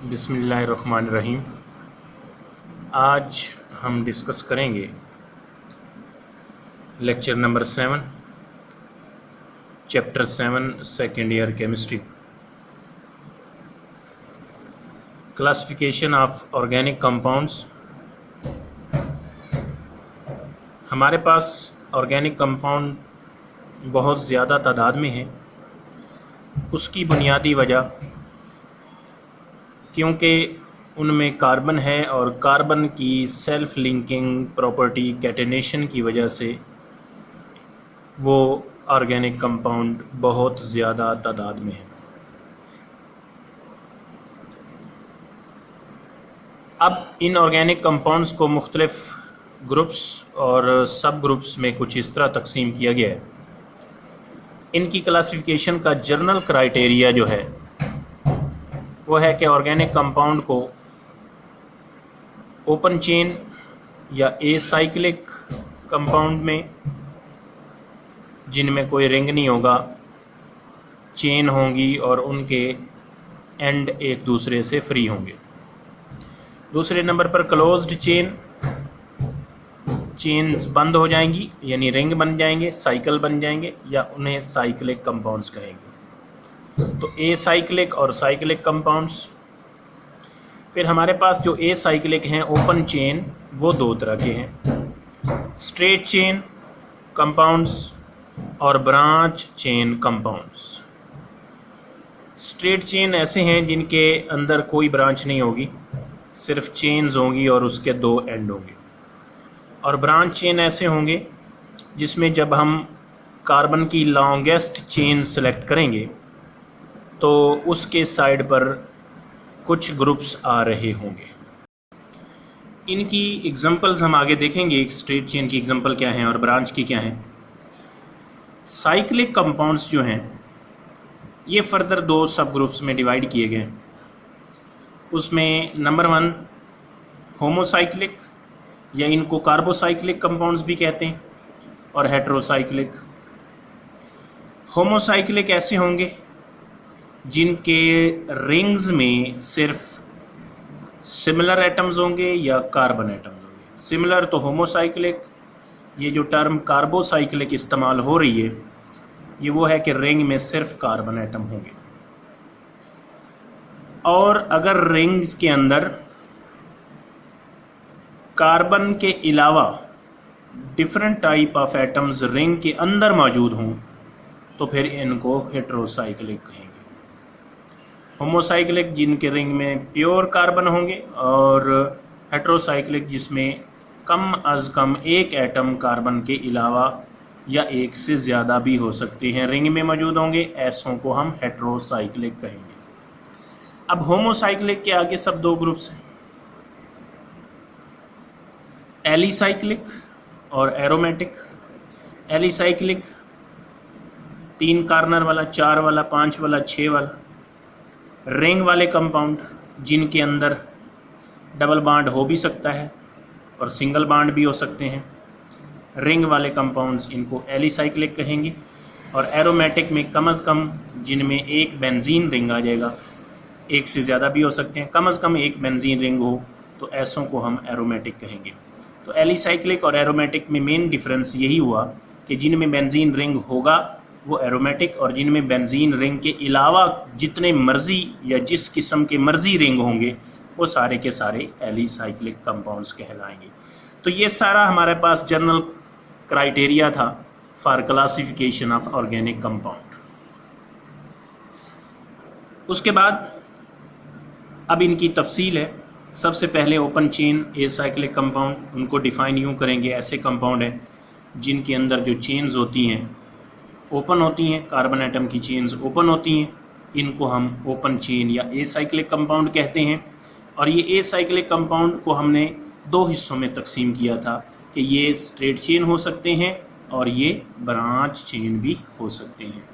बिस्मिल्लाहिर्रहमानिर्रहीम। आज हम डिस्कस करेंगे lecture number 7, chapter 7, second year chemistry, classification of organic compounds. हमारे पास ऑर्गेनिक कंपाउंड बहुत ज़्यादा तादाद में है। उसकी बुनियादी वजह क्योंकि उनमें कार्बन है और कार्बन की सेल्फ लिंकिंग प्रॉपर्टी कैटेनेशन की वजह से वो ऑर्गेनिक कंपाउंड बहुत ज़्यादा तादाद में है। अब इन ऑर्गेनिक कंपाउंड्स को मुख्तलिफ ग्रुप्स और सब ग्रुप्स में कुछ इस तरह तकसीम किया गया है। इनकी क्लासिफिकेशन का जर्नल क्राइटेरिया जो है वो है कि ऑर्गेनिक कंपाउंड को ओपन चेन या एसाइक्लिक कंपाउंड में, जिनमें कोई रिंग नहीं होगा, चेन होंगी और उनके एंड एक दूसरे से फ्री होंगे। दूसरे नंबर पर क्लोज्ड चेन, चेन्स बंद हो जाएंगी यानी रिंग बन जाएंगे, साइकिल बन जाएंगे, या उन्हें साइक्लिक कंपाउंड्स कहेंगे। तो एसाइक्लिक और साइक्लिक कंपाउंड्स। फिर हमारे पास जो एसाइक्लिक हैं ओपन चेन, वो दो तरह के हैं, स्ट्रेट चेन कंपाउंड्स और branch chain compounds. Straight chain ऐसे हैं जिनके अंदर कोई ब्रांच नहीं होगी, सिर्फ चेन्स होंगी और उसके दो एंड होंगे। और ब्रांच चेन ऐसे होंगे जिसमें जब हम कार्बन की लॉन्गेस्ट चेन सेलेक्ट करेंगे तो उसके साइड पर कुछ ग्रुप्स आ रहे होंगे। इनकी एग्जांपल्स हम आगे देखेंगे, स्ट्रेट चेन की एग्जांपल क्या हैं और ब्रांच की क्या हैं। साइक्लिक कंपाउंड्स जो हैं ये फर्दर दो सब ग्रुप्स में डिवाइड किए गए। उसमें नंबर 1 होमोसाइक्लिक, या इनको कार्बोसाइक्लिक कंपाउंड्स भी कहते हैं, और हेटेरोसाइक्लिक। होमोसाइक्लिक ऐसे होंगे जिनके रिंग्स में सिर्फ सिमिलर एटम्स होंगे या कार्बन एटम्स होंगे। सिमिलर तो होमोसाइक्लिक, ये जो टर्म कार्बोसाइक्लिक इस्तेमाल हो रही है ये वो है कि रिंग में सिर्फ कार्बन एटम होंगे। और अगर रिंग्स के अंदर कार्बन के अलावा different type of atoms ring के अंदर मौजूद हों तो फिर इनको हेटेरोसाइक्लिक कहेंगे। होमोसाइक्लिक जिनके रिंग में प्योर कार्बन होंगे, और हेटेरोसाइक्लिक जिसमें कम अज़ कम एक एटम कार्बन के अलावा या एक से ज़्यादा भी हो सकते हैं रिंग में मौजूद होंगे, ऐसों को हम हेटेरोसाइक्लिक कहेंगे। अब होमोसाइक्लिक के आगे सब दो ग्रुप्स हैं, एलिसाइक्लिक और एरोमेटिक। एलिसाइक्लिक 3 कार्नर वाला, 4 वाला, 5 वाला, 6 वाला रिंग वाले कंपाउंड जिनके अंदर डबल बॉन्ड हो भी सकता है और सिंगल बॉन्ड भी हो सकते हैं। रिंग वाले कंपाउंड्स इनको एलिसाइक्लिक कहेंगे। और एरोमेटिक में कम अज़ कम जिनमें एक बेंजीन रिंग आ जाएगा, एक से ज़्यादा भी हो सकते हैं, कम अज़ कम एक बेंजीन रिंग हो तो ऐसों को हम एरोमेटिक कहेंगे। तो एलिसाइक्लिक और एरोमेटिक में मेन डिफरेंस यही हुआ कि जिनमें बेंजीन रिंग होगा वो एरोमेटिक, और जिनमें बेंजीन रिंग के अलावा जितने मर्जी या जिस किस्म के मर्जी रिंग होंगे वो सारे के सारे एलिसाइक्लिक कंपाउंड्स कहलाएंगे। तो ये सारा हमारे पास जनरल क्राइटेरिया था for classification of organic compound. उसके बाद अब इनकी तफसील है। सबसे पहले ओपन चेन एसाइक्लिक कंपाउंड, उनको डिफाइन यूँ करेंगे, ऐसे कंपाउंड हैं जिनके अंदर जो चेन्स होती हैं ओपन होती हैं, कार्बन एटम की चेन्स ओपन होती हैं, इनको हम ओपन चेन या एसाइक्लिक कंपाउंड कहते हैं। और ये एसाइक्लिक कंपाउंड को हमने दो हिस्सों में तकसीम किया था कि ये स्ट्रेट चेन हो सकते हैं और ये ब्रांच चेन भी हो सकते हैं।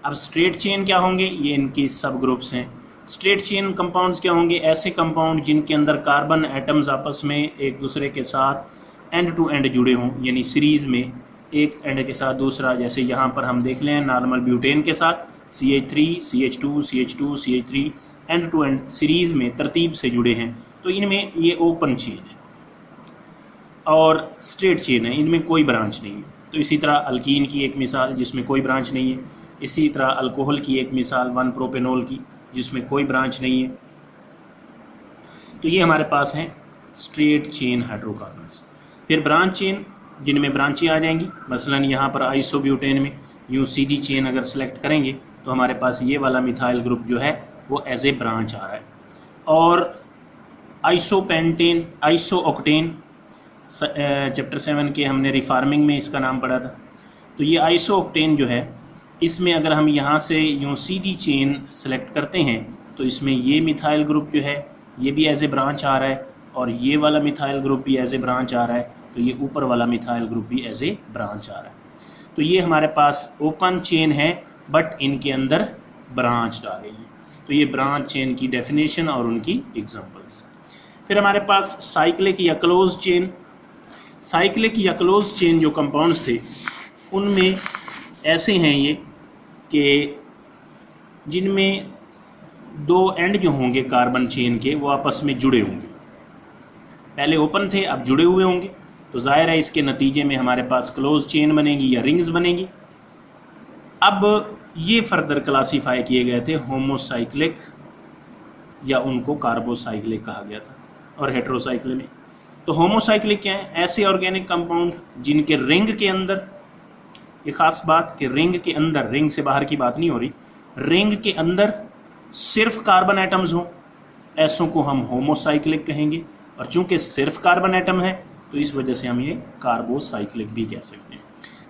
अब स्ट्रेट चेन क्या होंगे, ये इनके सब ग्रुप्स हैं। स्ट्रेट चेन कंपाउंड्स क्या होंगे, ऐसे कंपाउंड जिनके अंदर कार्बन एटम्स आपस में एक दूसरे के साथ एंड टू एंड जुड़े हों, यानी सीरीज़ में एक एंड के साथ दूसरा। जैसे यहाँ पर हम देख लें नॉर्मल ब्यूटेन के साथ CH3, CH2, CH2, CH3 and to and series में तरतीब से जुड़े हैं, तो इनमें ये ओपन चेन है और स्ट्रेट चेन है, इनमें कोई ब्रांच नहीं है। तो इसी तरह अल्कीन की एक मिसाल जिसमें कोई ब्रांच नहीं है, इसी तरह अल्कोहल की एक मिसाल 1 प्रोपेनॉल की जिसमें कोई ब्रांच नहीं है। तो ये हमारे पास हैं स्ट्रेट चेन हाइड्रोकार्बन्स। फिर ब्रांच चेन जिनमें ब्रांचें आ जाएंगी, मसलन यहाँ पर आइसोब्यूटेन में यूँ सीधी चेन अगर सेलेक्ट करेंगे तो हमारे पास ये वाला मिथाइल ग्रुप जो है वो एज ए ब्रांच आ रहा है। और आइसोपेंटेन, आइसोऑक्टेन चैप्टर 7 के हमने रिफार्मिंग में इसका नाम पढ़ा था। तो ये आइसोऑक्टेन जो है, इसमें अगर हम यहाँ से यूँ सीधी चेन सेलेक्ट करते हैं तो इसमें ये मिथाइल ग्रुप जो है ये भी एज ए ब्रांच आ रहा है और ये वाला मिथाइल ग्रुप भी एज ए ब्रांच आ रहा है, तो ये ऊपर वाला मिथाइल ग्रुप भी एज ए ब्रांच आ रहा है। तो ये हमारे पास ओपन चेन है बट इनके अंदर ब्रांच आ रही है। तो ये ब्रांच चेन की डेफिनेशन और उनकी एग्जांपल्स। फिर हमारे पास साइक्लिक या क्लोज चेन। साइक्लिक या क्लोज चेन जो कंपाउंड्स थे उनमें ऐसे हैं ये कि जिनमें दो एंड जो होंगे कार्बन चेन के वो आपस में जुड़े होंगे। पहले ओपन थे, अब जुड़े हुए होंगे, तो जाहिर है इसके नतीजे में हमारे पास क्लोज चेन बनेगी या रिंग्स बनेगी। अब ये फर्दर क्लासीफाई किए गए थे होमोसाइक्लिक या उनको कार्बोसाइक्लिक कहा गया था और हेटेरोसाइक्लिक। तो होमोसाइक्लिक क्या है? ऐसे ऑर्गेनिक कंपाउंड जिनके रिंग के अंदर, ये खास बात कि रिंग के अंदर, रिंग से बाहर की बात नहीं हो रही, रिंग के अंदर सिर्फ कार्बन एटम्स हों, ऐसों को हम होमोसाइक्लिक कहेंगे। और चूंकि सिर्फ कार्बन एटम है तो इस वजह से हम ये कार्बोसाइक्लिक भी कह सकते हैं।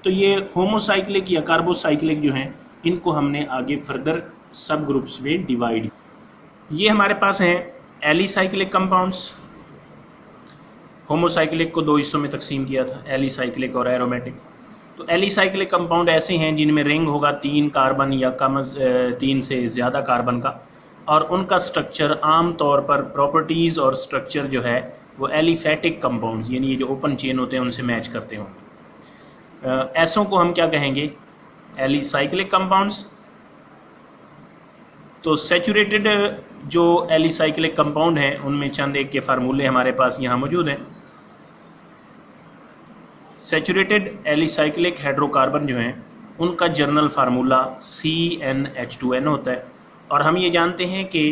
तो ये होमोसाइक्लिक या कार्बोसाइक्लिक जो हैं इनको हमने आगे फर्दर सब ग्रुप्स में डिवाइड। ये हमारे पास हैं एलिसाइक्लिक कंपाउंड्स। होमोसाइक्लिक को दो हिस्सों में तकसीम किया था, एलिसाइक्लिक और एरोमेटिक। तो एलिसाइक्लिक कंपाउंड ऐसे हैं जिनमें रिंग होगा 3 कार्बन या कम 3 से ज़्यादा कार्बन का, और उनका स्ट्रक्चर आम तौर पर प्रॉपर्टीज़ और स्ट्रक्चर जो है वो एलिफेटिक कंपाउंड्स यानी ये जो ओपन चेन होते हैं उनसे मैच करते होंगे। ऐसों को हम क्या कहेंगे? Alicyclic compounds. तो सैचुरेटेड जो एलिसाइक्लिक कंपाउंड हैं उनमें चंद एक के फार्मूले हमारे पास यहाँ मौजूद हैं। सैचुरेटेड एलिसाइक्लिक हाइड्रोकार्बन जो हैं उनका जर्नल फार्मूला CnH2n होता है, और हम ये जानते हैं कि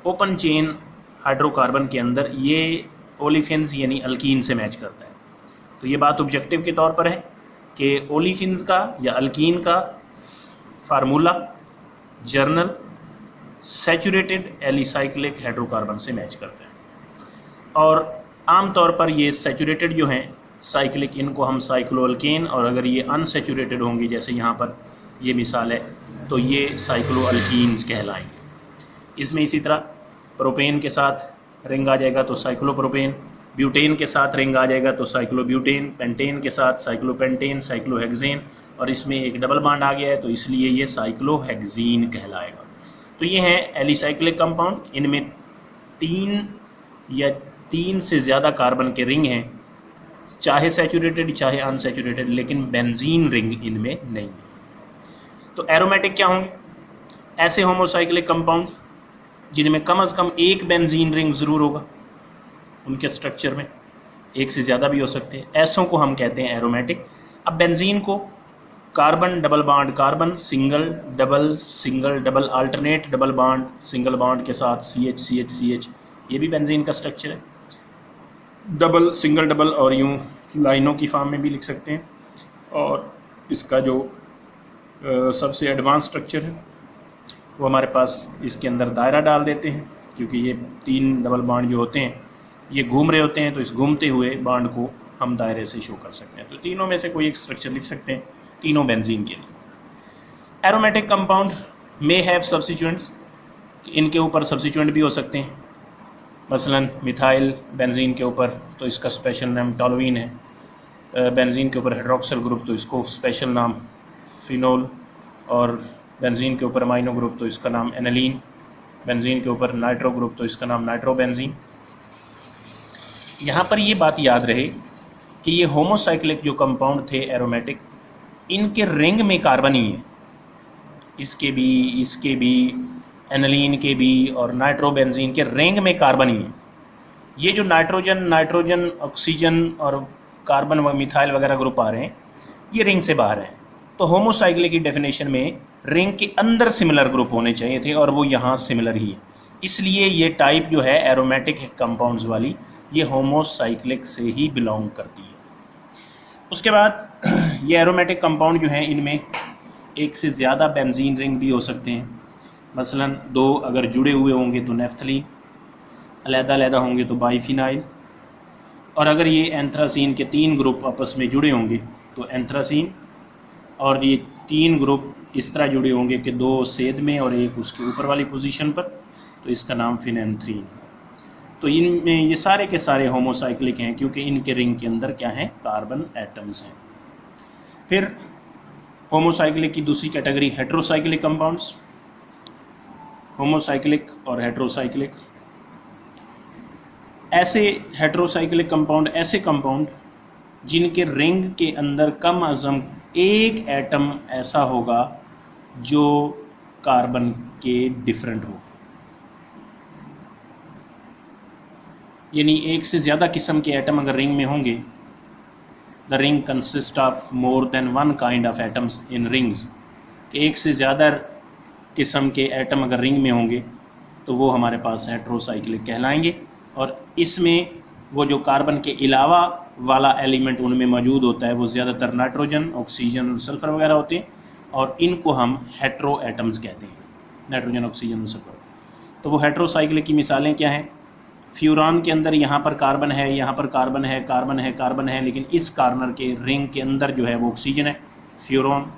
ओपन चेन हाइड्रोकार्बन के अंदर ये ओलिफिन्स यानी अल्कीन से मैच करता है। तो ये बात ऑब्जेक्टिव के तौर पर है कि ओलिफिन्स का या अल्कीन का formula journal saturated alicyclic hydrocarbon से मैच करता है। और आम तौर पर ये सैचुरेटेड जो हैं साइक्लिक, इनको हम साइक्लोअल्केन, और अगर ये अनसैचुरेटेड होंगे जैसे यहाँ पर ये मिसाल है तो ये साइक्लोअल्कीन्स कहलाएंगे। इसमें इसी तरह प्रोपेन के साथ रिंग आ जाएगा तो साइक्लोप्रोपेन, ब्यूटेन के साथ रिंग आ जाएगा तो साइक्लोब्यूटेन, पेंटेन के साथ साइक्लोपेंटेन, साइक्लोहेक्सेन, और इसमें एक डबल बॉन्ड आ गया है तो इसलिए ये साइक्लोहेक्सीन कहलाएगा। तो ये हैं एलिसाइक्लिक कंपाउंड, इनमें 3 या 3 से ज़्यादा कार्बन के रिंग हैं, चाहे सैचुरेटेड चाहे अनसैचुरेटेड, लेकिन बेंजीन रिंग इनमें नहीं है। तो एरोमेटिक क्या होंगे? ऐसे होमोसाइक्लिक कंपाउंड जिनमें कम से कम एक बेंजीन रिंग ज़रूर होगा, उनके स्ट्रक्चर में एक से ज़्यादा भी हो सकते हैं, ऐसों को हम कहते हैं एरोमेटिक। अब बेंजीन को carbon double bond carbon, single double, single double, alternate double bond, single bond के साथ CH CH CH, ये भी बेंजीन का स्ट्रक्चर है। डबल, सिंगल डबल और यूँ लाइनों की फॉर्म में भी लिख सकते हैं। और इसका जो सबसे एडवांस स्ट्रक्चर है वो हमारे पास इसके अंदर दायरा डाल देते हैं, क्योंकि ये 3 डबल बॉन्ड जो होते हैं ये घूम रहे होते हैं, तो इस घूमते हुए बॉन्ड को हम दायरे से शो कर सकते हैं। तो तीनों में से कोई एक स्ट्रक्चर लिख सकते हैं तीनों बेंजीन के लिए। Aromatic compound may have substituents, इनके ऊपर सब्स्टिट्यूएंट भी हो सकते हैं, मसलन मिथाइल बेंजीन के ऊपर तो इसका स्पेशल नाम टॉलुइन है, बेंजीन के ऊपर हाइड्रोक्सिल ग्रुप तो इसको स्पेशल नाम फिनोल, और बेंजीन के ऊपर अमाइनो ग्रुप तो इसका नाम एनालीन, बेंजीन के ऊपर नाइट्रो ग्रुप तो इसका नाम नाइट्रोबेंजीन। यहाँ पर ये बात याद रहे कि ये होमोसाइक्लिक जो कंपाउंड थे एरोमेटिक, इनके रिंग में कार्बन ही है, इसके भी, इसके भी, एनिलीन के भी और नाइट्रोबेंजीन के रिंग में कार्बन ही है। ये जो नाइट्रोजन ऑक्सीजन और कार्बन व मिथाइल वगैरह ग्रुप आ रहे हैं, ये रिंग से बाहर हैं। तो होमोसाइक्लिक की डेफिनेशन में रिंग के अंदर सिमिलर ग्रुप होने चाहिए थे और वो यहाँ सिमिलर ही है, इसलिए ये टाइप जो है एरोमेटिक कंपाउंड्स वाली, ये होमोसाइक्लिक से ही बिलोंग करती है। उसके बाद ये एरोमेटिक कंपाउंड जो हैं, इनमें एक से ज़्यादा बेंजीन रिंग भी हो सकते हैं। मसलन 2 अगर जुड़े हुए होंगे तो नेफ्थलीन, अलग-अलग होंगे तो बाइफिनाइल, और अगर ये एंथ्रासीन के 3 ग्रुप आपस में जुड़े होंगे तो एंथ्रासीन, और ये 3 ग्रुप इस तरह जुड़े होंगे कि 2 सेध में और एक उसके ऊपर वाली पोजीशन पर, तो इसका नाम फिनेंथ्रीन। तो इनमें ये सारे के सारे होमोसाइक्लिक हैं क्योंकि इनके रिंग के अंदर क्या है, कार्बन एटम्स हैं। फिर होमोसाइक्लिक की दूसरी कैटेगरी हेट्रोसाइक्लिक कंपाउंड्स। होमोसाइक्लिक और हेट्रोसाइक्लिक, ऐसे हेट्रोसाइक्लिक कंपाउंड ऐसे कंपाउंड जिनके रिंग के अंदर कम अज़म एक एटम ऐसा होगा जो कार्बन के डिफरेंट हो, यानी एक से ज़्यादा किस्म के एटम अगर रिंग में होंगे, the ring consist of more than 1 kind of atoms in rings, कि एक से ज़्यादा किस्म के एटम अगर रिंग में होंगे तो वो हमारे पास हेट्रोसाइक्लिक कहलाएंगे। और इसमें वो जो कार्बन के अलावा वाला एलिमेंट उनमें मौजूद होता है वो ज़्यादातर नाइट्रोजन, ऑक्सीजन और सल्फ़र वगैरह होते हैं, और इनको हम हेट्रो एटम्स कहते हैं, नाइट्रोजन, ऑक्सीजन और सल्फ़र। तो वो हेट्रोसाइक्लिक की मिसालें क्या हैं? फ्यूरान के अंदर यहाँ पर कार्बन है, यहाँ पर कार्बन है, कार्बन है, कार्बन है, लेकिन इस कार्नर के रिंग के अंदर जो है वो ऑक्सीजन है, फ्यूरान।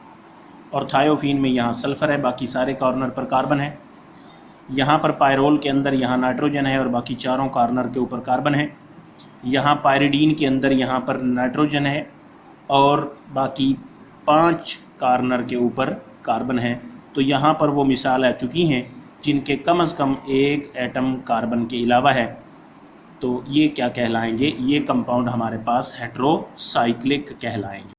और थायोफीन में यहाँ सल्फ़र है, बाकी सारे कॉर्नर पर कार्बन है। यहाँ पर पायरोल के अंदर यहाँ नाइट्रोजन है और बाकी चारों कॉर्नर के ऊपर कार्बन है। यहाँ पायरिडीन के अंदर यहाँ पर नाइट्रोजन है और बाकी 5 कॉर्नर के ऊपर कार्बन है। तो यहाँ पर वो मिसाल आ चुकी हैं जिनके कम से कम एक एटम कार्बन के अलावा है, तो ये क्या कहलाएंगे? ये कंपाउंड हमारे पास हेट्रोसाइक्लिक कहलाएंगे।